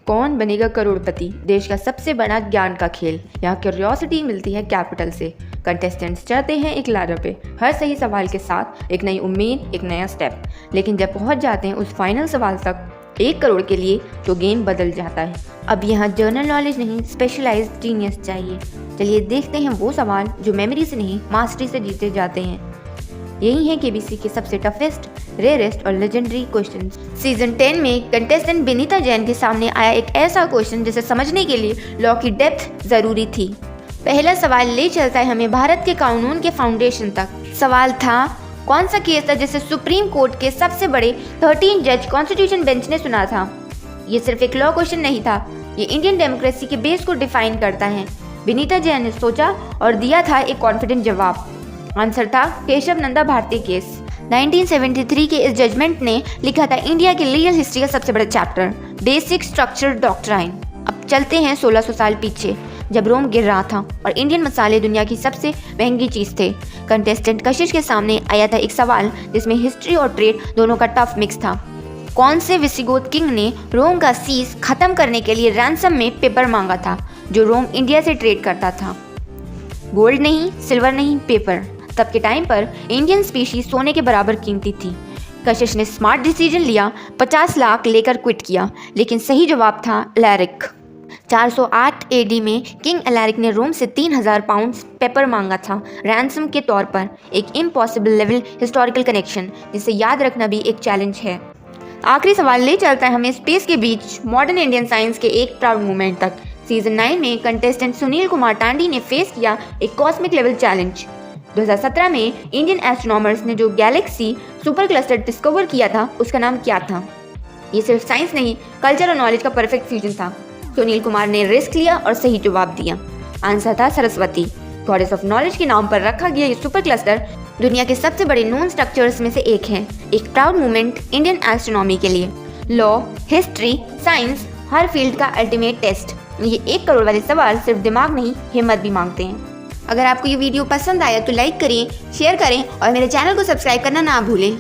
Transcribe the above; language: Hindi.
कौन बनेगा करोड़पति, देश का सबसे बड़ा ज्ञान का खेल। यहाँ क्यूरियोसिटी मिलती है कैपिटल से। कंटेस्टेंट्स चढ़ते हैं एक लाडर पे, हर सही सवाल के साथ एक नई उम्मीद, एक नया स्टेप। लेकिन जब पहुँच जाते हैं उस फाइनल सवाल तक 1 करोड़ के लिए, तो गेम बदल जाता है। अब यहाँ जनरल नॉलेज नहीं, स्पेशलाइज्ड जीनियस चाहिए। चलिए देखते हैं वो सवाल जो मेमोरी से नहीं, मास्टरी से जीते जाते हैं। यही है केबीसी के सबसे टफेस्ट, रेयरेस्ट और लेजेंडरी क्वेश्चन। सीजन 10 में कंटेस्टेंट विनीता जैन के सामने आया एक ऐसा क्वेश्चन जिसे समझने के लिए लॉ की डेप्थ जरूरी थी। पहला सवाल ले चलता है हमें भारत के कानून के फाउंडेशन तक। सवाल था, कौन सा केस था जिसे सुप्रीम कोर्ट के सबसे बड़े 13 जज कॉन्स्टिट्यूशन बेंच ने सुना था। ये सिर्फ एक लॉ क्वेश्चन नहीं था, ये इंडियन डेमोक्रेसी के बेस को डिफाइन करता है। विनीता जैन ने सोचा और दिया था एक कॉन्फिडेंट जवाब। आंसर था केशव नंदा भारती केस। 1973 के इस जजमेंट ने लिखा था इंडिया की लीगल हिस्ट्री का सबसे बड़ा चैप्टर, बेसिक स्ट्रक्चर डॉक्ट्राइन। अब चलते हैं 1600 साल पीछे, जब रोम गिर रहा था और इंडियन मसाले दुनिया की सबसे महंगी चीज़ थे। कंटेस्टेंट कशिश के सामने आया था एक सवाल जिसमें हिस्ट्री और ट्रेड दोनों का टफ मिक्स था। कौन से विसिगोथ किंग ने रोम का सीज खत्म करने के लिए रैंसम में पेपर मांगा था जो रोम इंडिया से ट्रेड करता था? गोल्ड नहीं, सिल्वर नहीं, पेपर। तब के टाइम पर इंडियन स्पीशीज सोने के बराबर कीमती थी। कशिश ने स्मार्ट डिसीजन लिया, 50 लाख लेकर क्विट किया, लेकिन सही जवाब था एलैरिक। 408 एडी में किंग एलैरिक ने रोम से 3000 पाउंड पेपर मांगा था रैंसम के तौर पर। एक इम्पॉसिबल लेवल हिस्टोरिकल कनेक्शन जिसे याद रखना भी एक चैलेंज है। आखिरी सवाल ले चलता है हमें स्पेस के बीच मॉडर्न इंडियन साइंस के एक प्राउड मूवमेंट तक। सीजन 9 में कंटेस्टेंट सुनील कुमार टांडी ने फेस किया एक कॉस्मिक लेवल चैलेंज। 2017 में इंडियन एस्ट्रोनॉमर्स ने जो गैलेक्सी सुपर क्लस्टर डिस्कवर किया था उसका नाम क्या था? ये सिर्फ साइंस नहीं, कल्चर और नॉलेज का परफेक्ट फ्यूजन था। सुनील कुमार ने रिस्क लिया और सही जवाब दिया। आंसर था सरस्वती। गॉडेस ऑफ नॉलेज के नाम पर रखा गया ये सुपर क्लस्टर दुनिया के सबसे बड़े नोन स्ट्रक्चर्स में से एक है। एक प्राउड मूवमेंट इंडियन एस्ट्रोनॉमी के लिए। लॉ, हिस्ट्री, साइंस, हर फील्ड का अल्टीमेट टेस्ट। ये 1 करोड़ वाले सवाल सिर्फ दिमाग नहीं, हिम्मत भी मांगते हैं। अगर आपको ये वीडियो पसंद आया तो लाइक करें, शेयर करें और मेरे चैनल को सब्सक्राइब करना ना भूलें।